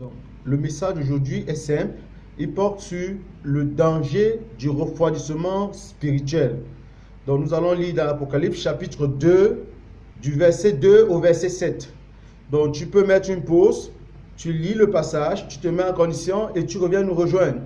Donc, le message d'aujourd'hui est simple. Il porte sur le danger du refroidissement spirituel. Donc, nous allons lire dans l'Apocalypse chapitre 2, du verset 2 au verset 7. Donc, tu peux mettre une pause, tu lis le passage, tu te mets en condition et tu reviens nous rejoindre.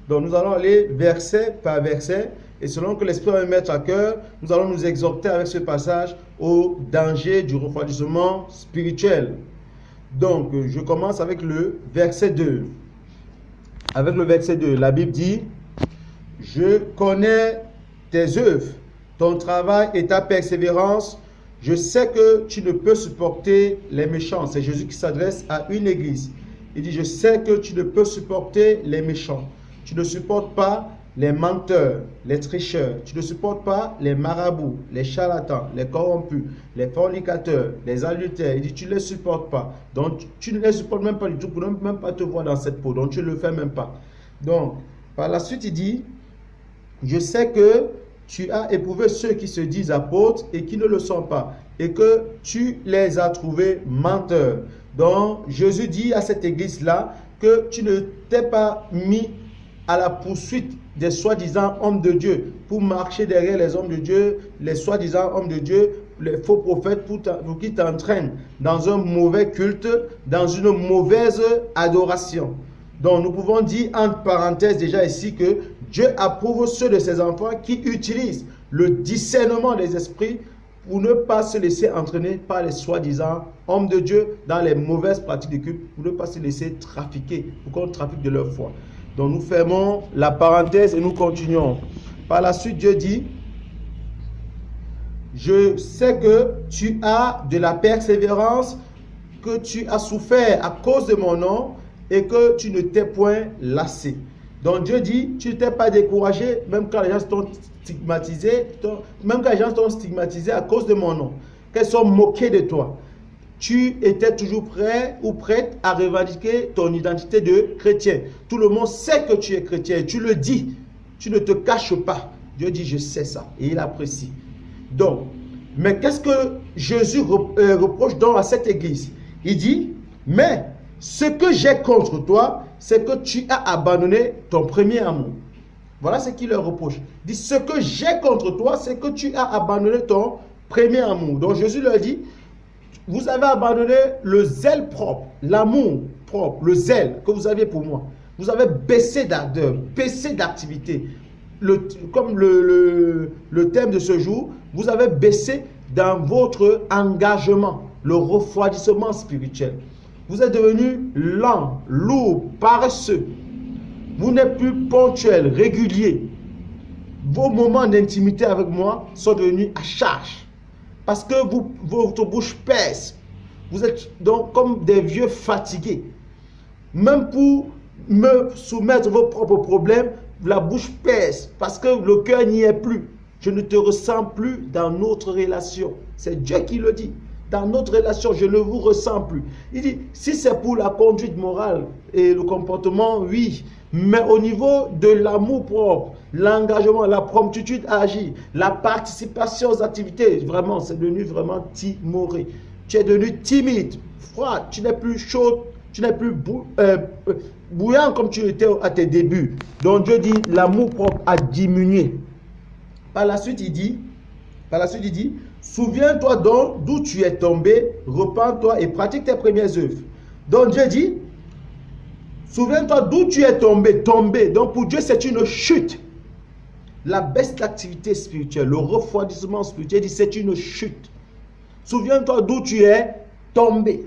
Donc, nous allons aller verset par verset. Et selon que l'Esprit va me mettre à cœur, nous allons nous exhorter avec ce passage au danger du refroidissement spirituel. Donc, je commence avec le verset 2. Avec le verset 2, la Bible dit: je connais tes œuvres, ton travail et ta persévérance. Je sais que tu ne peux supporter les méchants. C'est Jésus qui s'adresse à une église. Il dit: je sais que tu ne peux supporter les méchants. Tu ne supportes pas les menteurs, les tricheurs. Tu ne supportes pas les marabouts, les charlatans, les corrompus, les fornicateurs, les adultères. Il dit: tu ne les supportes pas. Donc, tu ne les supportes même pas du tout pour ne même pas te voir dans cette peau. Donc, tu ne le fais même pas. Donc, par la suite, il dit: je sais que tu as éprouvé ceux qui se disent apôtres et qui ne le sont pas, et que tu les as trouvés menteurs. Donc, Jésus dit à cette église-là que tu ne t'es pas mis à la poursuite des soi-disant hommes de Dieu pour marcher derrière les hommes de Dieu, les soi-disant hommes de Dieu, les faux prophètes pour qui t'entraînent dans un mauvais culte, dans une mauvaise adoration. Donc, nous pouvons dire entre parenthèses déjà ici que Dieu approuve ceux de ses enfants qui utilisent le discernement des esprits pour ne pas se laisser entraîner par les soi-disant hommes de Dieu dans les mauvaises pratiques de culte, pour ne pas se laisser trafiquer, pour qu'on trafique de leur foi. Donc, nous fermons la parenthèse et nous continuons. Par la suite, Dieu dit: je sais que tu as de la persévérance, que tu as souffert à cause de mon nom et que tu ne t'es point lassé. Donc, Dieu dit: tu ne t'es pas découragé, même quand les gens t'ont stigmatisé, à cause de mon nom, qu'elles sont moquées de toi. Tu étais toujours prêt ou prête à revendiquer ton identité de chrétien. Tout le monde sait que tu es chrétien. Tu le dis. Tu ne te caches pas. Dieu dit: je sais ça. Et il apprécie. Donc, mais qu'est-ce que Jésus reproche donc à cette église? Il dit: mais ce que j'ai contre toi, c'est que tu as abandonné ton premier amour. Voilà ce qu'il leur reproche. Il dit: ce que j'ai contre toi, c'est que tu as abandonné ton premier amour. Donc Jésus leur dit: vous avez abandonné le zèle propre, l'amour propre, le zèle que vous aviez pour moi. Vous avez baissé d'ardeur, baissé d'activité. Comme le thème de ce jour, vous avez baissé dans votre engagement, le refroidissement spirituel. Vous êtes devenu lent, lourd, paresseux. Vous n'êtes plus ponctuel, régulier. Vos moments d'intimité avec moi sont devenus à charge. Parce que votre bouche pèse. Vous êtes donc comme des vieux fatigués. Même pour me soumettre vos propres problèmes, la bouche pèse. Parce que le cœur n'y est plus. Je ne te ressens plus dans notre relation. C'est Dieu qui le dit. Dans notre relation, je ne vous ressens plus. Il dit: si c'est pour la conduite morale et le comportement, oui. Mais au niveau de l'amour propre, l'engagement, la promptitude à agir, la participation aux activités, vraiment, c'est devenu vraiment timoré. Tu es devenu timide, froid, tu n'es plus chaud, tu n'es plus bouillant comme tu étais à tes débuts. Donc Dieu dit: l'amour propre a diminué. Par la suite, il dit, souviens-toi donc d'où tu es tombé, repens-toi et pratique tes premières œuvres. Donc Dieu dit: souviens-toi d'où tu es tombé. Donc pour Dieu, c'est une chute. La baisse d'activité spirituelle, le refroidissement spirituel, dit c'est une chute. Souviens-toi d'où tu es tombé.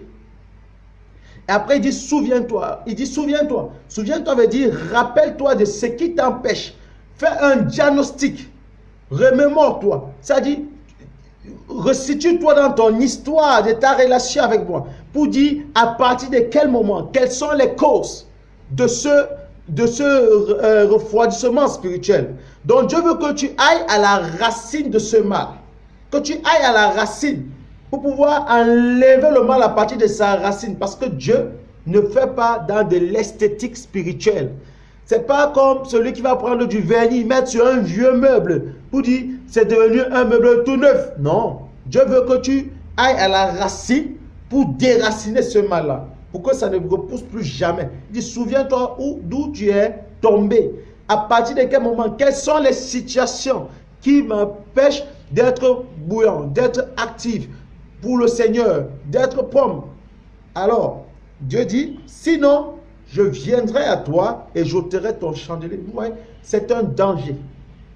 Et après, il dit: souviens-toi. Il dit: souviens-toi. Souviens-toi veut dire rappelle-toi de ce qui t'empêche. Fais un diagnostic. Remémore-toi. C'est-à-dire, resitue-toi dans ton histoire de ta relation avec moi. Pour dire à partir de quel moment, quelles sont les causes de ce refroidissement spirituel. Donc Dieu veut que tu ailles à la racine de ce mal. Que tu ailles à la racine pour pouvoir enlever le mal à partir de sa racine. Parce que Dieu ne fait pas dans de l'esthétique spirituelle. C'est pas comme celui qui va prendre du vernis, mettre sur un vieux meuble pour dire c'est devenu un meuble tout neuf. Non. Dieu veut que tu ailles à la racine pour déraciner ce mal-là. pour que ça ne repousse plus jamais. Il dit, souviens-toi d'où tu es tombé. À partir de quel moment, quelles sont les situations qui m'empêchent d'être bouillant, d'être actif pour le Seigneur, d'être prompt. Alors, Dieu dit, sinon, je viendrai à toi et j'ôterai ton chandelier. Vous voyez, c'est un danger.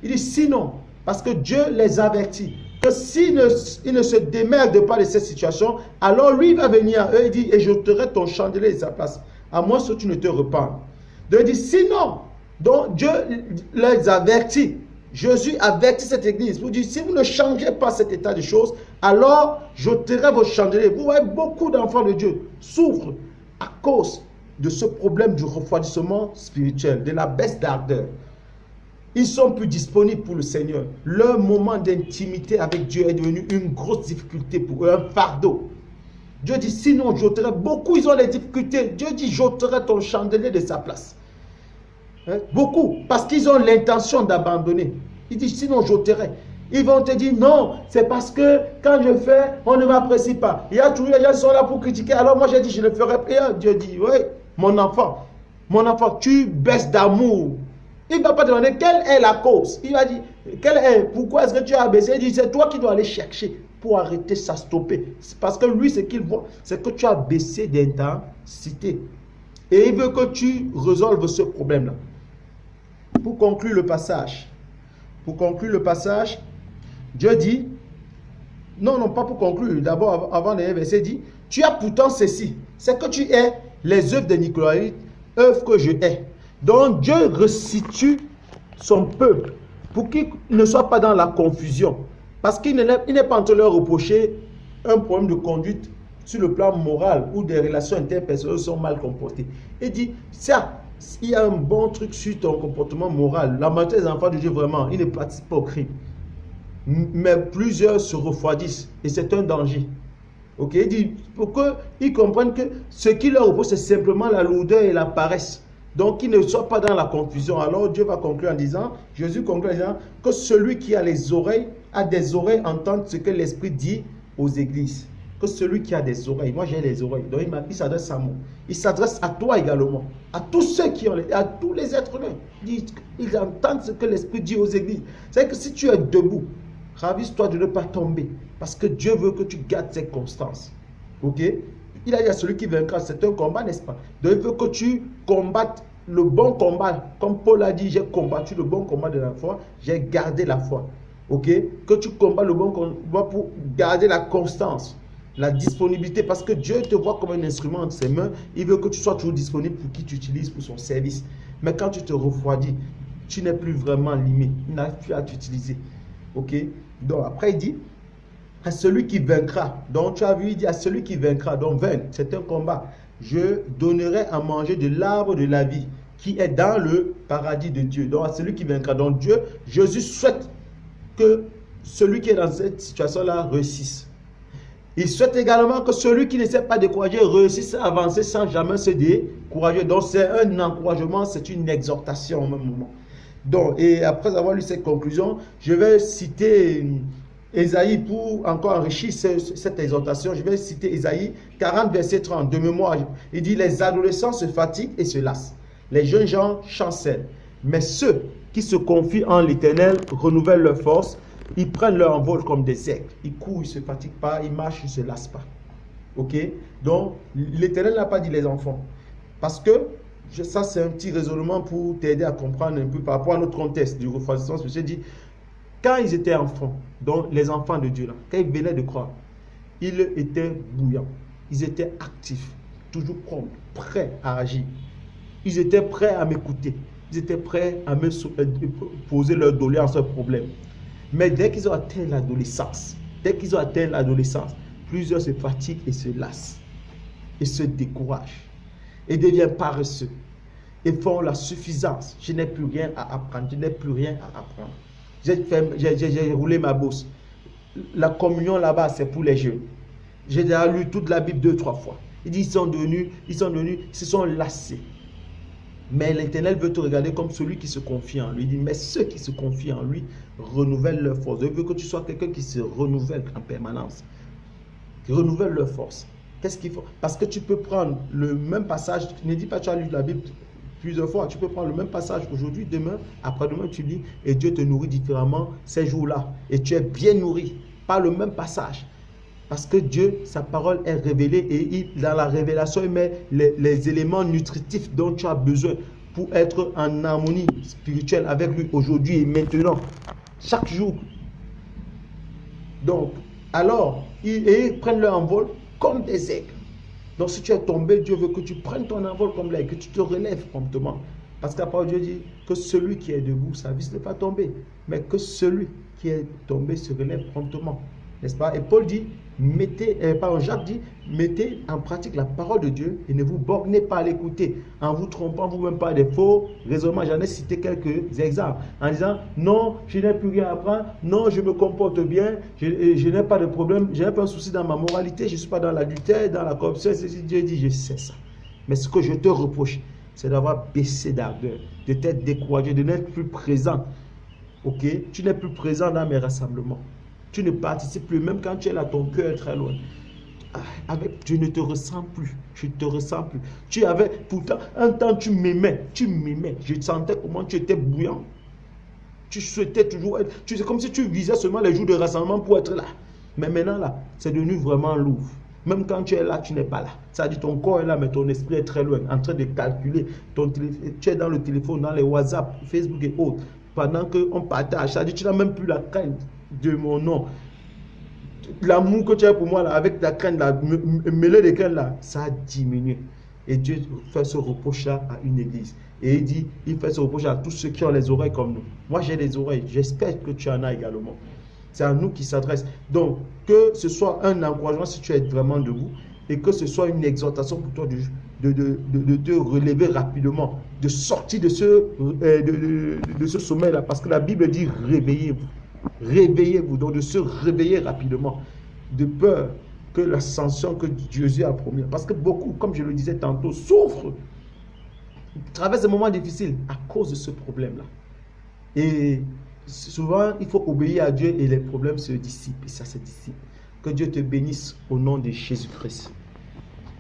Il dit, sinon, parce que Dieu les avertit, que s'ils ne se démerdent pas de cette situation, alors lui va venir à eux et dit, et j'ôterai ton chandelier de sa place, à moins que tu ne te repentes. Donc il dit, sinon, donc Dieu les avertit. Jésus avertit cette église pour dire, si vous ne changez pas cet état de choses, alors j'ôterai vos chandeliers. Vous voyez, beaucoup d'enfants de Dieu souffrent à cause de ce problème du refroidissement spirituel, de la baisse d'ardeur. Ils sont plus disponibles pour le Seigneur. Leur moment d'intimité avec Dieu est devenu une grosse difficulté pour eux, un fardeau. Dieu dit, sinon j'ôterai. Beaucoup, ils ont des difficultés. Dieu dit, j'ôterai ton chandelier de sa place. Beaucoup, parce qu'ils ont l'intention d'abandonner. Il dit, sinon j'ôterai. Ils vont te dire, non, c'est parce que quand je fais, on ne m'apprécie pas. Il y a toujours les gens qui sont là pour critiquer. Alors moi j'ai dit, je le ferai. Et Dieu dit, oui, mon enfant, tu baisses d'amour. Il ne va pas demander quelle est la cause. Il va dire, pourquoi est-ce que tu as baissé? Il dit, c'est toi qui dois aller chercher pour arrêter ça, stopper. C'est parce que lui, ce qu'il voit, c'est que tu as baissé d'intensité. Et il veut que tu résolves ce problème-là. Pour conclure le passage, Dieu dit, non, pas pour conclure, d'abord, avant le verset, dit, tu as pourtant ceci, c'est que tu es les œuvres de Nicolaïte, œuvres que je hais. Donc Dieu restitue son peuple pour qu'il ne soit pas dans la confusion. Parce qu'il n'est pas en train de leur reprocher un problème de conduite sur le plan moral ou des relations interpersonnelles sont mal comportées. Il dit, ça, il y a un bon truc sur ton comportement moral. La majorité des enfants de Dieu, vraiment, ils ne participent pas au crime. Mais plusieurs se refroidissent et c'est un danger. Ok, il dit, pour qu'ils comprennent que ce qui leur repose, c'est simplement la lourdeur et la paresse. Donc, qu'ils ne soient pas dans la confusion. Alors, Dieu va conclure en disant, Jésus conclut en disant, que celui qui a les oreilles, a des oreilles, entende ce que l'Esprit dit aux églises. Que celui qui a des oreilles, moi j'ai les oreilles, donc il s'adresse à moi. Il s'adresse à toi également, à tous ceux qui ont, à tous les êtres humains. Ils entendent ce que l'Esprit dit aux églises. C'est que si tu es debout, ravise-toi de ne pas tomber, parce que Dieu veut que tu gardes cette constance. Ok? Il a dit à celui qui vaincra, c'est un combat, n'est-ce pas? Donc il veut que tu combattes le bon combat. Comme Paul a dit, j'ai combattu le bon combat de la foi, j'ai gardé la foi. Ok? Que tu combats le bon combat pour garder la constance, la disponibilité, parce que Dieu te voit comme un instrument entre ses mains. Il veut que tu sois toujours disponible pour qui tu utilises pour son service. Mais quand tu te refroidis, tu n'es plus vraiment limé. Il n'arrive plus à t'utiliser. Ok? Donc après il dit, à celui qui vaincra, donc tu as vu, il dit à celui qui vaincra, donc vaincre, c'est un combat. Je donnerai à manger de l'arbre de la vie qui est dans le paradis de Dieu. Donc à celui qui vaincra, donc Dieu, Jésus souhaite que celui qui est dans cette situation-là réussisse. Il souhaite également que celui qui ne s'est pas découragé réussisse à avancer sans jamais se décourager. Donc c'est un encouragement, c'est une exhortation au même moment. Donc, et après avoir lu cette conclusion, je vais citer Ésaïe pour encore enrichir cette exhortation. Je vais citer Ésaïe 40, verset 30 de mémoire. Il dit, les adolescents se fatiguent et se lassent. Les jeunes gens chancellent. Mais ceux qui se confient en l'Éternel renouvellent leur force. Ils prennent leur envol comme des aigles. Ils courent, ils ne se fatiguent pas, ils marchent, ils ne se lassent pas. Ok? Donc, l'Éternel n'a pas dit les enfants. Parce que, ça c'est un petit raisonnement pour t'aider à comprendre un peu par rapport à notre contexte du refroidissement. Je dit, quand ils étaient enfants, donc les enfants de Dieu, là, quand ils venaient de croire, ils étaient bouillants, ils étaient actifs, toujours prompts, prêts à agir. Ils étaient prêts à m'écouter, ils étaient prêts à me poser leurs doléances, leurs problèmes. Mais dès qu'ils ont atteint l'adolescence, plusieurs se fatiguent et se lassent, et se découragent, et deviennent paresseux, et font la suffisance. Je n'ai plus rien à apprendre, je n'ai plus rien à apprendre. J'ai roulé ma bourse. La communion là-bas, c'est pour les jeunes. J'ai déjà lu toute la Bible 2-3 fois. Il dit, ils sont devenus, ils se sont lassés. Mais l'Éternel veut te regarder comme celui qui se confie en lui. Il dit, mais ceux qui se confient en lui renouvellent leur force. Il veut que tu sois quelqu'un qui se renouvelle en permanence. Qui renouvelle leur force. Qu'est-ce qu'il faut? Parce que tu peux prendre le même passage, ne dis pas que tu as lu la Bible plusieurs fois, tu peux prendre le même passage aujourd'hui, demain, après-demain, tu lis et Dieu te nourrit différemment ces jours-là. Et tu es bien nourri par le même passage. Parce que Dieu, sa parole est révélée et dans la révélation, il met les éléments nutritifs dont tu as besoin pour être en harmonie spirituelle avec lui aujourd'hui et maintenant, chaque jour. Donc, alors, ils prennent leur envol comme des aigles. Donc, si tu es tombé, Dieu veut que tu prennes ton envol comme l'aigle, que tu te relèves promptement. Parce qu'après, Dieu dit que celui qui est debout, sa vie ne va pas tomber, mais que celui qui est tombé se relève promptement. N'est-ce pas? Et Paul dit, Jacques dit, mettez en pratique la parole de Dieu et ne vous bornez pas à l'écouter en vous trompant vous-même par des faux raisonnements. J'en ai cité quelques exemples en disant, non, je n'ai plus rien à apprendre, non, je me comporte bien, je n'ai pas de problème, je n'ai pas un souci dans ma moralité, je ne suis pas dans l'adultère, dans la corruption. Dieu dit, je sais ça. Mais ce que je te reproche, c'est d'avoir baissé d'ardeur, de t'être découragé, de n'être plus présent. Ok? Tu n'es plus présent dans mes rassemblements. Tu ne participes plus, même quand tu es là, ton cœur est très loin. Je ne te ressens plus. Je ne te ressens plus. Tu avais, pourtant, un temps, tu m'aimais. Je sentais comment tu étais bouillant. Tu souhaitais toujours être. C'est comme si tu visais seulement les jours de rassemblement pour être là. Mais maintenant, là, c'est devenu vraiment lourd. Même quand tu es là, tu n'es pas là. Ça dit ton corps est là, mais ton esprit est très loin, en train de calculer. Tu es dans le téléphone, dans les WhatsApp, Facebook et autres. Pendant qu'on partage, ça dit tu n'as même plus la crainte de mon nom. L'amour que tu as pour moi, là, avec la crainte, là, mêlée de crainte, là, ça a diminué. Et Dieu fait ce reproche-là à une église. Et il dit, il fait ce reproche à tous ceux qui ont les oreilles comme nous. Moi, j'ai les oreilles. J'espère que tu en as également. C'est à nous qui s'adresse. Donc, que ce soit un encouragement si tu es vraiment debout et que ce soit une exhortation pour toi de te relever rapidement, de sortir de ce sommeil-là. Parce que la Bible dit réveillez-vous. Réveillez-vous, donc de se réveiller rapidement, de peur que l'ascension que Jésus a promis. Parce que beaucoup, comme je le disais tantôt, souffrent, traversent des moments difficiles à cause de ce problème-là. Et souvent, il faut obéir à Dieu et les problèmes se dissipent. Et ça se dissipe. Que Dieu te bénisse au nom de Jésus-Christ.